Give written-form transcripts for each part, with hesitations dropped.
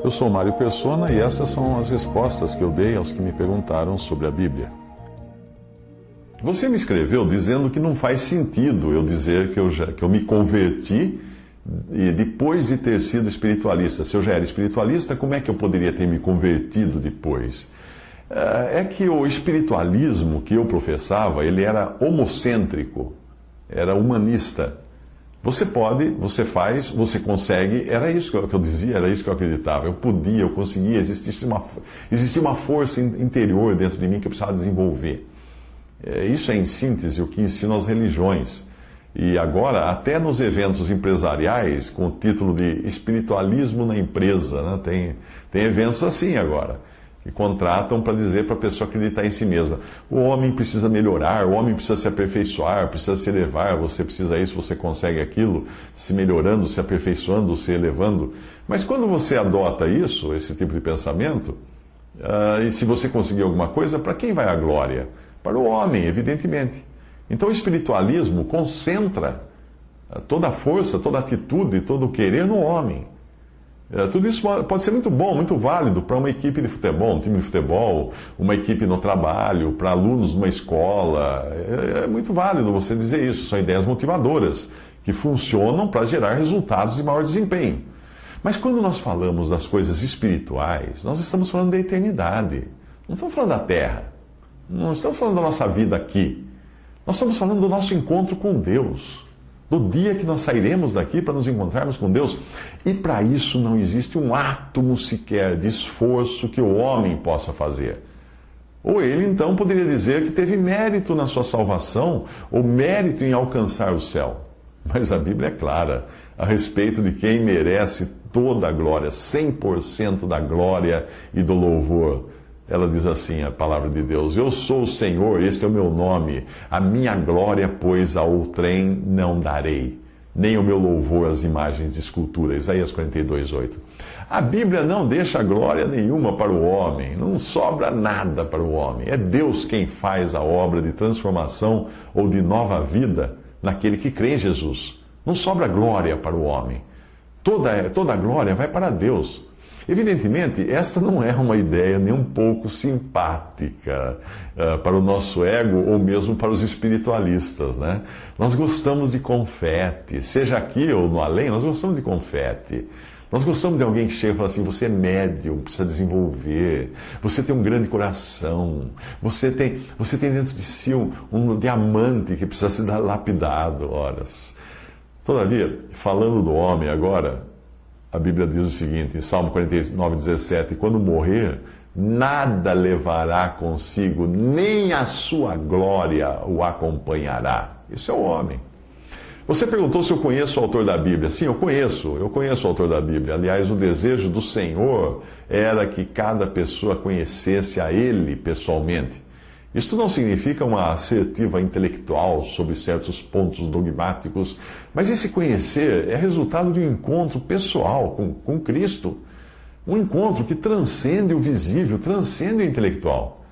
Eu sou Mário Persona e essas são as respostas que eu dei aos que me perguntaram sobre a Bíblia. Você me escreveu dizendo que não faz sentido eu dizer que eu me converti e depois de ter sido espiritualista. Se eu já era espiritualista, como é que eu poderia ter me convertido depois? É que o espiritualismo que eu professava, ele era homocêntrico, era humanista. Você pode, você faz, você consegue, era isso que eu dizia, era isso que eu acreditava. Eu podia, eu conseguia, existia uma força interior dentro de mim que eu precisava desenvolver. Isso é, em síntese, o que ensinam as religiões. E agora, até nos eventos empresariais, com o título de espiritualismo na empresa, né? Tem eventos assim agora, que contratam para dizer para a pessoa acreditar em si mesma. O homem precisa melhorar, o homem precisa se aperfeiçoar, precisa se elevar, você precisa isso, você consegue aquilo, se melhorando, se aperfeiçoando, se elevando. Mas quando você adota isso, esse tipo de pensamento, e se você conseguir alguma coisa, para quem vai a glória? Para o homem, evidentemente. Então o espiritualismo concentra toda a força, toda a atitude, todo o querer no homem. Tudo isso pode ser muito bom, muito válido para uma equipe de futebol, um time de futebol, uma equipe no trabalho, para alunos de uma escola. É muito válido você dizer isso. São ideias motivadoras que funcionam para gerar resultados de maior desempenho. Mas quando nós falamos das coisas espirituais, nós estamos falando da eternidade. Não estamos falando da terra. Não estamos falando da nossa vida aqui. Nós estamos falando do nosso encontro com Deus. Do dia que nós sairemos daqui para nos encontrarmos com Deus. E para isso não existe um átomo sequer de esforço que o homem possa fazer. Ou ele então poderia dizer que teve mérito na sua salvação, ou mérito em alcançar o céu. Mas a Bíblia é clara a respeito de quem merece toda a glória, 100% da glória e do louvor. Ela diz assim, a palavra de Deus: eu sou o Senhor, este é o meu nome, a minha glória, pois, a outrem não darei, nem o meu louvor às imagens de escultura. Isaías 42:8. A Bíblia não deixa glória nenhuma para o homem, não sobra nada para o homem. É Deus quem faz a obra de transformação ou de nova vida naquele que crê em Jesus. Não sobra glória para o homem. Toda a glória vai para Deus. Evidentemente, esta não é uma ideia nem um pouco simpática para o nosso ego ou mesmo para os espiritualistas, né? Nós gostamos de confete, seja aqui ou no além, nós gostamos de confete. Nós gostamos de alguém que chega e fala assim: você é médium, precisa desenvolver, você tem um grande coração, você tem dentro de si um diamante que precisa ser lapidado, horas. Todavia, falando do homem agora, a Bíblia diz o seguinte, em Salmo 49:17: quando morrer, nada levará consigo, nem a sua glória o acompanhará. Isso é o homem. Você perguntou se eu conheço o autor da Bíblia. Sim, eu conheço o autor da Bíblia. Aliás, o desejo do Senhor era que cada pessoa conhecesse a Ele pessoalmente. Isto não significa uma assertiva intelectual sobre certos pontos dogmáticos, mas esse conhecer é resultado de um encontro pessoal com Cristo. Um encontro que transcende o visível, transcende o intelectual.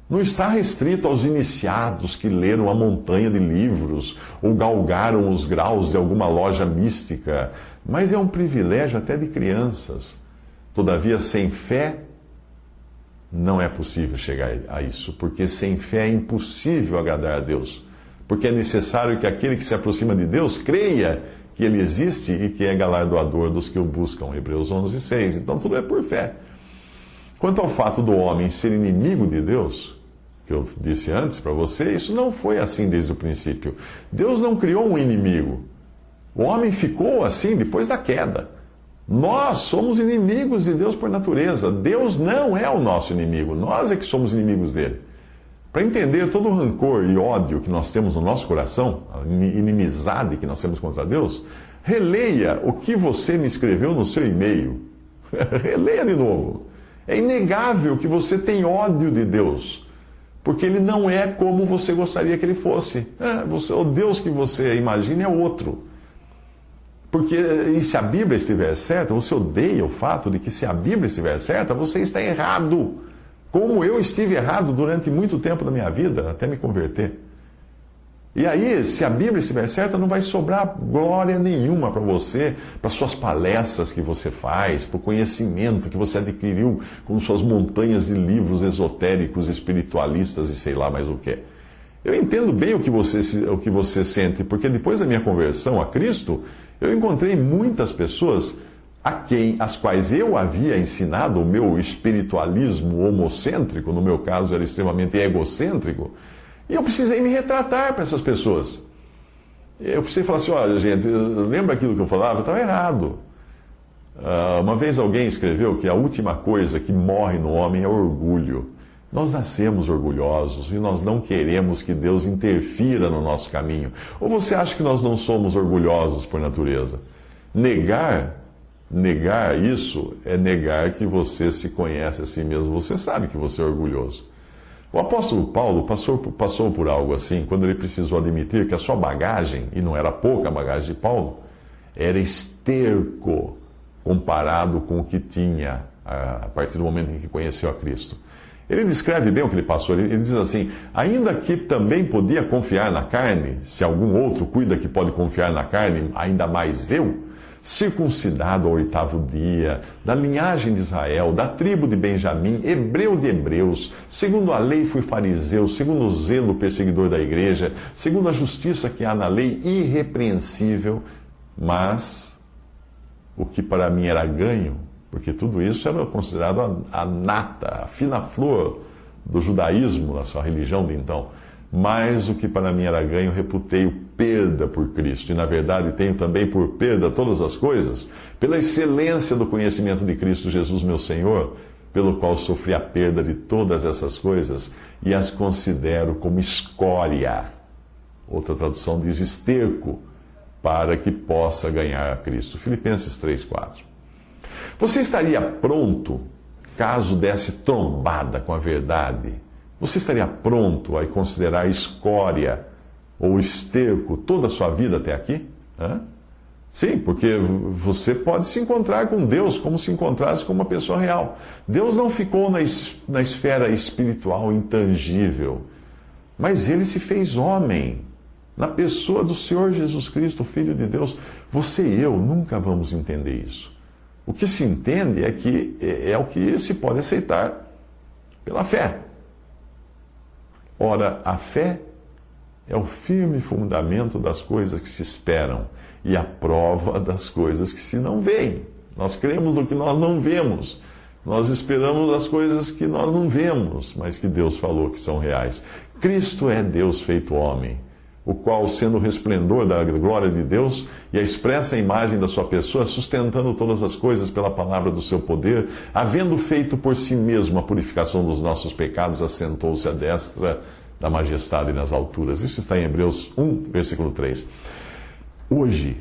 Não está restrito aos iniciados que leram uma montanha de livros ou galgaram os graus de alguma loja mística, mas é um privilégio até de crianças. Todavia, sem fé, não é possível chegar a isso, porque sem fé é impossível agradar a Deus. Porque é necessário que aquele que se aproxima de Deus creia que Ele existe e que é galardoador dos que o buscam. Hebreus 11:6. Então tudo é por fé. Quanto ao fato do homem ser inimigo de Deus, que eu disse antes para você, isso não foi assim desde o princípio. Deus não criou um inimigo. O homem ficou assim depois da queda. Nós somos inimigos de Deus por natureza. Deus não é o nosso inimigo. Nós é que somos inimigos dele. Para entender todo o rancor e ódio que nós temos no nosso coração, a inimizade que nós temos contra Deus, releia o que você me escreveu no seu e-mail. Releia de novo. É inegável que você tem ódio de Deus, porque Ele não é como você gostaria que Ele fosse. O Deus que você imagina é outro. Porque, e se a Bíblia estiver certa, você odeia o fato de que se a Bíblia estiver certa, você está errado. Como eu estive errado durante muito tempo da minha vida, até me converter. E aí, se a Bíblia estiver certa, não vai sobrar glória nenhuma para você, para suas palestras que você faz, para o conhecimento que você adquiriu com suas montanhas de livros esotéricos, espiritualistas e sei lá mais o que. Eu entendo bem o que você sente, porque depois da minha conversão a Cristo, eu encontrei muitas pessoas as quais eu havia ensinado o meu espiritualismo homocêntrico, no meu caso era extremamente egocêntrico, e eu precisei me retratar para essas pessoas. Eu precisei falar assim, olha gente, lembra aquilo que eu falava? Estava errado. Uma vez alguém escreveu que a última coisa que morre no homem é orgulho. Nós nascemos orgulhosos e nós não queremos que Deus interfira no nosso caminho. Ou você acha que nós não somos orgulhosos por natureza? Negar isso é negar que você se conhece a si mesmo. Você sabe que você é orgulhoso. O apóstolo Paulo passou por algo assim quando ele precisou admitir que a sua bagagem, e não era pouca a bagagem de Paulo, era esterco comparado com o que tinha a partir do momento em que conheceu a Cristo. Ele descreve bem o que ele passou. Ele diz assim: ainda que também podia confiar na carne, se algum outro cuida que pode confiar na carne, ainda mais eu, circuncidado ao 8º dia, da linhagem de Israel, da tribo de Benjamim, hebreu de hebreus, segundo a lei fui fariseu, segundo o zelo perseguidor da igreja, segundo a justiça que há na lei, irrepreensível, mas o que para mim era ganho, porque tudo isso era considerado a nata, a fina flor do judaísmo, na sua religião de então. Mas o que para mim era ganho, reputei perda por Cristo. E na verdade tenho também por perda todas as coisas, pela excelência do conhecimento de Cristo Jesus, meu Senhor, pelo qual sofri a perda de todas essas coisas e as considero como escória. Outra tradução diz esterco, para que possa ganhar a Cristo. Filipenses 3:4. Você estaria pronto, caso desse trombada com a verdade? Você estaria pronto a considerar escória ou esterco toda a sua vida até aqui? Hã? Sim, porque você pode se encontrar com Deus como se encontrasse com uma pessoa real. Deus não ficou na esfera espiritual intangível, mas Ele se fez homem, na pessoa do Senhor Jesus Cristo, Filho de Deus. Você e eu nunca vamos entender isso. O que se entende é que é o que se pode aceitar pela fé. Ora, a fé é o firme fundamento das coisas que se esperam e a prova das coisas que se não veem. Nós cremos no que nós não vemos. Nós esperamos as coisas que nós não vemos, mas que Deus falou que são reais. Cristo é Deus feito homem, o qual, sendo o resplendor da glória de Deus e a expressa imagem da sua pessoa, sustentando todas as coisas pela palavra do seu poder, havendo feito por si mesmo a purificação dos nossos pecados, assentou-se à destra da majestade nas alturas. Isso está em Hebreus 1, versículo 3. Hoje,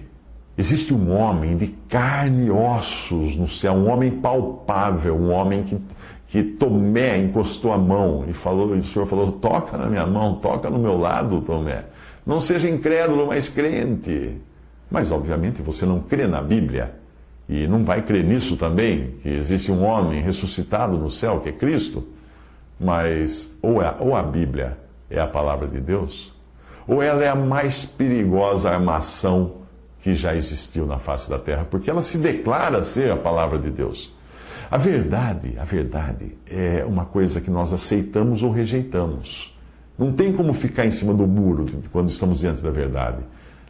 existe um homem de carne e ossos no céu, um homem palpável, um homem que Tomé encostou a mão e o Senhor falou: toca na minha mão, toca no meu lado, Tomé. Não seja incrédulo, mas crente. Mas, obviamente, você não crê na Bíblia e não vai crer nisso também, que existe um homem ressuscitado no céu, que é Cristo. Mas ou a Bíblia é a palavra de Deus, ou ela é a mais perigosa armação que já existiu na face da terra, porque ela se declara ser a palavra de Deus. A verdade é uma coisa que nós aceitamos ou rejeitamos. Não tem como ficar em cima do muro quando estamos diante da verdade.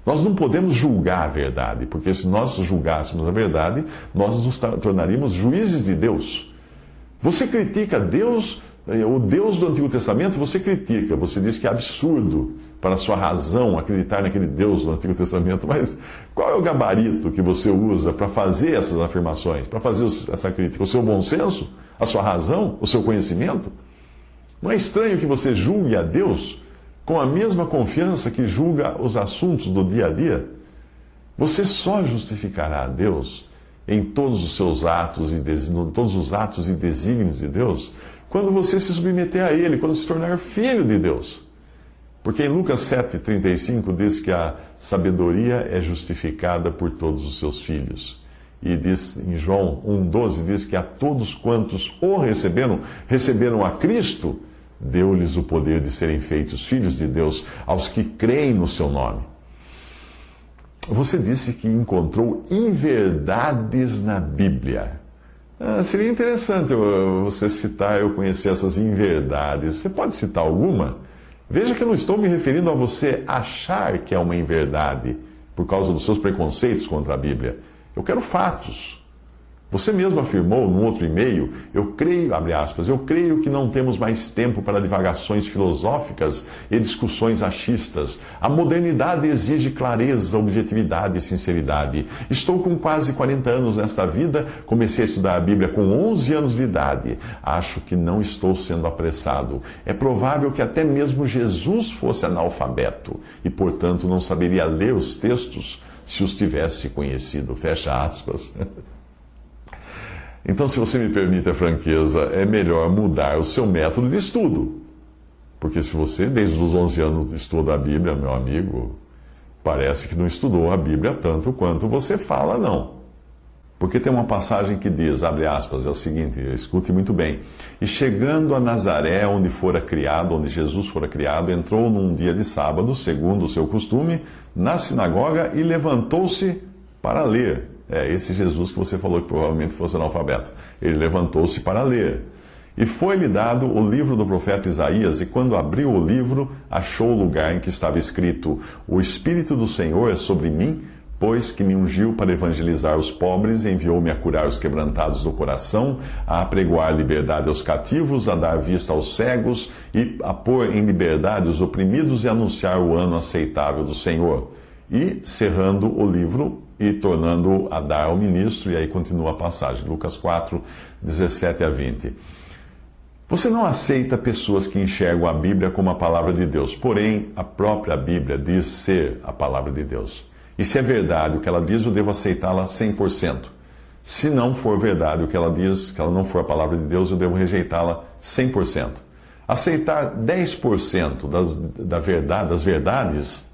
Nós não podemos julgar a verdade, porque se nós julgássemos a verdade, nós nos tornaríamos juízes de Deus. Você critica Deus, o Deus do Antigo Testamento, você critica, você diz que é absurdo para a sua razão acreditar naquele Deus do Antigo Testamento, mas qual é o gabarito que você usa para fazer essas afirmações, para fazer essa crítica? O seu bom senso? A sua razão? O seu conhecimento? Não é estranho que você julgue a Deus com a mesma confiança que julga os assuntos do dia a dia? Você só justificará a Deus em todos os seus atos todos os atos e desígnios de Deus quando você se submeter a Ele, quando se tornar filho de Deus. Porque em Lucas 7,35 diz que a sabedoria é justificada por todos os seus filhos. E diz em João 1,12 diz que a todos quantos o receberam a Cristo, deu-lhes o poder de serem feitos filhos de Deus aos que creem no seu nome. Você disse que encontrou inverdades na Bíblia. Seria interessante você citar, eu conhecer essas inverdades. Você pode citar alguma? Veja que eu não estou me referindo a você achar que é uma inverdade por causa dos seus preconceitos contra a Bíblia. Eu quero fatos. Você mesmo afirmou num outro e-mail, eu creio, abre aspas, eu creio que não temos mais tempo para divagações filosóficas e discussões achistas. A modernidade exige clareza, objetividade e sinceridade. Estou com quase 40 anos nesta vida, comecei a estudar a Bíblia com 11 anos de idade. Acho que não estou sendo apressado. É provável que até mesmo Jesus fosse analfabeto e, portanto, não saberia ler os textos se os tivesse conhecido. Fecha aspas. Então, se você me permite a franqueza, é melhor mudar o seu método de estudo. Porque se você, desde os 11 anos, estuda a Bíblia, meu amigo, parece que não estudou a Bíblia tanto quanto você fala, não. Porque tem uma passagem que diz, abre aspas, é o seguinte, escute muito bem. E chegando a Nazaré, onde fora criado, onde Jesus fora criado, entrou num dia de sábado, segundo o seu costume, na sinagoga e levantou-se para ler. É esse Jesus que você falou que provavelmente fosse analfabeto. Ele levantou-se para ler. E foi-lhe dado o livro do profeta Isaías, e quando abriu o livro, achou o lugar em que estava escrito: O Espírito do Senhor é sobre mim, pois que me ungiu para evangelizar os pobres, enviou-me a curar os quebrantados do coração, a apregoar liberdade aos cativos, a dar vista aos cegos, e a pôr em liberdade os oprimidos, e anunciar o ano aceitável do Senhor. E, cerrando o livro, e tornando a dar ao ministro, e aí continua a passagem, Lucas 4, 17 a 20. Você não aceita pessoas que enxergam a Bíblia como a palavra de Deus, porém, a própria Bíblia diz ser a palavra de Deus. E se é verdade o que ela diz, eu devo aceitá-la 100%. Se não for verdade o que ela diz, que ela não for a palavra de Deus, eu devo rejeitá-la 100%. Aceitar 10% das verdades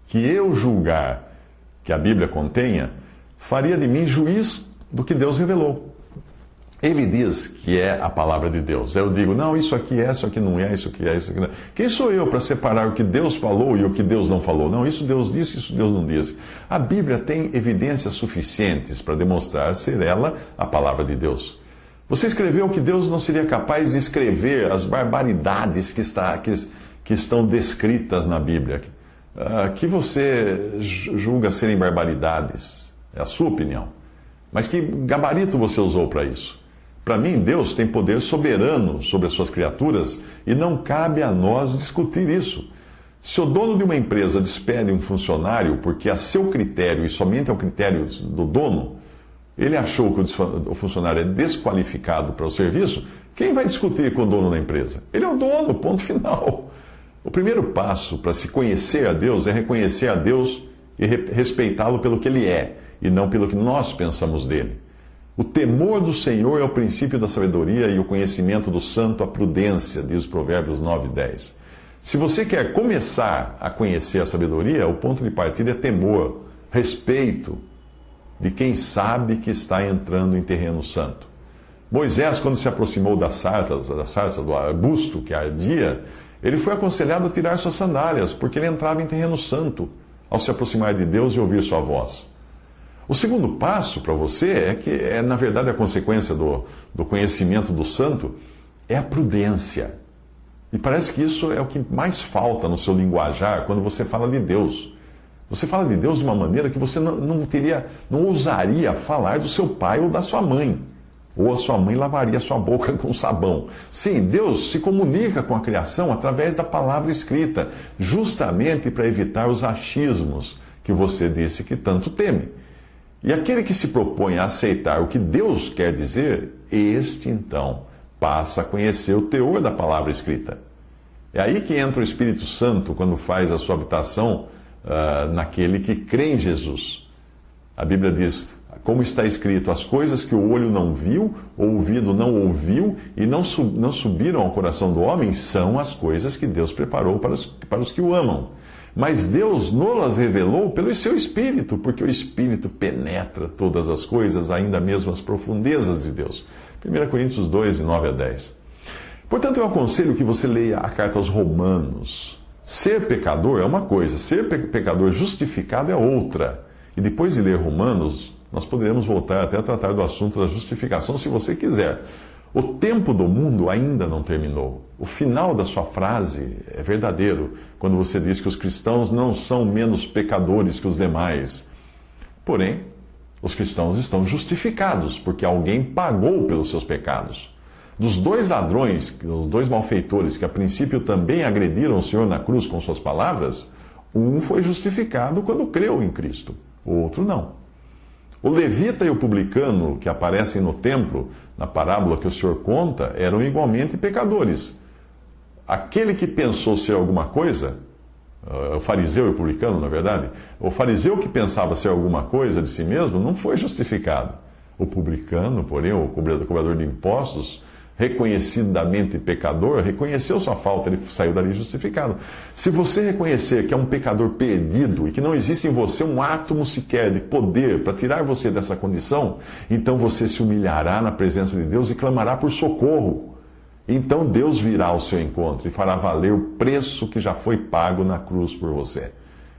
que eu julgar que a Bíblia contenha, faria de mim juiz do que Deus revelou. Ele diz que é a palavra de Deus. Eu digo, não, isso aqui é, isso aqui não é, isso aqui é, isso aqui não é. Quem sou eu para separar o que Deus falou e o que Deus não falou? Não, isso Deus disse, isso Deus não disse. A Bíblia tem evidências suficientes para demonstrar ser ela a palavra de Deus. Você escreveu que Deus não seria capaz de escrever as barbaridades que estão descritas na Bíblia. Que você julga serem barbaridades, é a sua opinião. Mas que gabarito você usou para isso? Para mim, Deus tem poder soberano sobre as suas criaturas e não cabe a nós discutir isso. Se o dono de uma empresa despede um funcionário porque a seu critério, e somente ao critério do dono, ele achou que o funcionário é desqualificado para o serviço, quem vai discutir com o dono da empresa? Ele é o dono, ponto final. O primeiro passo para se conhecer a Deus é reconhecer a Deus e respeitá-lo pelo que Ele é, e não pelo que nós pensamos dele. O temor do Senhor é o princípio da sabedoria e o conhecimento do santo a prudência, diz Provérbios 9, 10. Se você quer começar a conhecer a sabedoria, o ponto de partida é temor, respeito de quem sabe que está entrando em terreno santo. Moisés, quando se aproximou da sarça do arbusto que ardia, ele foi aconselhado a tirar suas sandálias, porque ele entrava em terreno santo ao se aproximar de Deus e ouvir sua voz. O segundo passo para você na verdade, a consequência do conhecimento do santo, é a prudência. E parece que isso é o que mais falta no seu linguajar quando você fala de Deus. Você fala de Deus de uma maneira que você não ousaria falar do seu pai ou da sua mãe. Ou a sua mãe lavaria sua boca com sabão. Sim, Deus se comunica com a criação através da palavra escrita, justamente para evitar os achismos que você disse que tanto teme. E aquele que se propõe a aceitar o que Deus quer dizer, este então passa a conhecer o teor da palavra escrita. É aí que entra o Espírito Santo quando faz a sua habitação naquele que crê em Jesus. A Bíblia diz, como está escrito, as coisas que o olho não viu, o ouvido não ouviu e não subiram ao coração do homem, são as coisas que Deus preparou para os que o amam. Mas Deus nos revelou pelo seu Espírito, porque o Espírito penetra todas as coisas, ainda mesmo as profundezas de Deus. 1 Coríntios 2, 9 a 10. Portanto, eu aconselho que você leia a carta aos Romanos. Ser pecador é uma coisa, ser pecador justificado é outra. E depois de ler Romanos, nós poderemos voltar até a tratar do assunto da justificação, se você quiser. O tempo do mundo ainda não terminou. O final da sua frase é verdadeiro, quando você diz que os cristãos não são menos pecadores que os demais. Porém, os cristãos estão justificados, porque alguém pagou pelos seus pecados. Dos dois ladrões, os dois malfeitores, que a princípio também agrediram o Senhor na cruz com suas palavras, um foi justificado quando creu em Cristo, o outro não. O levita e o publicano, que aparecem no templo, na parábola que o Senhor conta, eram igualmente pecadores. Aquele que pensou ser alguma coisa, o fariseu e o publicano, na verdade, o fariseu que pensava ser alguma coisa de si mesmo, não foi justificado. O publicano, porém, o cobrador de impostos, reconhecidamente pecador, reconheceu sua falta, ele saiu dali justificado. Se você reconhecer que é um pecador perdido e que não existe em você um átomo sequer de poder para tirar você dessa condição, então você se humilhará na presença de Deus e clamará por socorro. Então Deus virá ao seu encontro e fará valer o preço que já foi pago na cruz por você.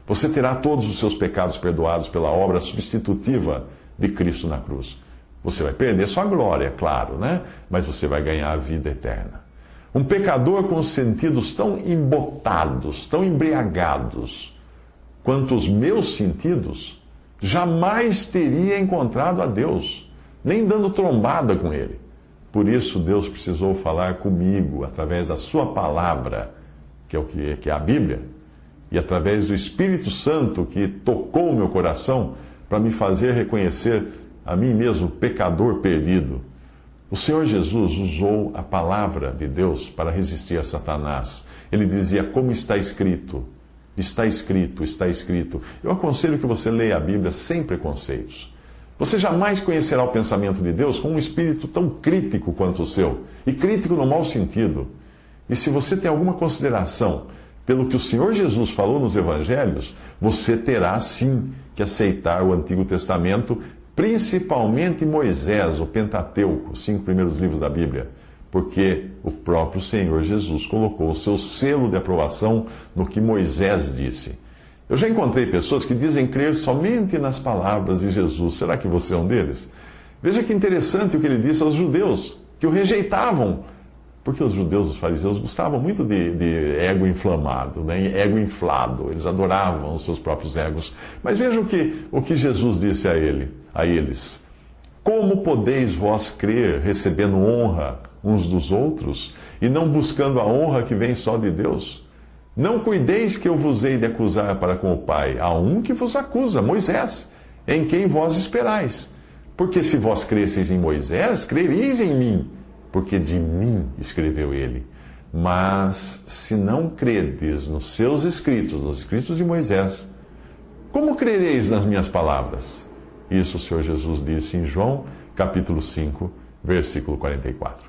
Você terá todos os seus pecados perdoados pela obra substitutiva de Cristo na cruz. Você vai perder sua glória, claro, né? Mas você vai ganhar a vida eterna. Um pecador com os sentidos tão embotados, tão embriagados, quanto os meus sentidos, jamais teria encontrado a Deus, nem dando trombada com Ele. Por isso Deus precisou falar comigo através da sua palavra, que é a Bíblia, e através do Espírito Santo que tocou o meu coração para me fazer reconhecer a mim mesmo, pecador perdido. O Senhor Jesus usou a palavra de Deus para resistir a Satanás. Ele dizia, como está escrito, está escrito, está escrito. Eu aconselho que você leia a Bíblia sem preconceitos. Você jamais conhecerá o pensamento de Deus com um espírito tão crítico quanto o seu, e crítico no mau sentido. E se você tem alguma consideração pelo que o Senhor Jesus falou nos Evangelhos, você terá sim que aceitar o Antigo Testamento, principalmente Moisés, o Pentateuco, os 5 primeiros livros da Bíblia, porque o próprio Senhor Jesus colocou o seu selo de aprovação no que Moisés disse. Eu já encontrei pessoas que dizem crer somente nas palavras de Jesus. Será que você é um deles? Veja que interessante o que ele disse aos judeus, que o rejeitavam, porque os judeus, os fariseus, gostavam muito de ego inflamado, né? Ego inflado. Eles adoravam os seus próprios egos. Mas veja o que Jesus disse a eles. Como podeis vós crer recebendo honra uns dos outros e não buscando a honra que vem só de Deus? Não cuideis que eu vos hei de acusar para com o Pai. Há um que vos acusa, Moisés, em quem vós esperais. Porque se vós cresseis em Moisés, crereis em mim, porque de mim escreveu ele. Mas se não credes nos seus escritos, nos escritos de Moisés, como crereis nas minhas palavras? Isso o Senhor Jesus disse em João, capítulo 5, versículo 44.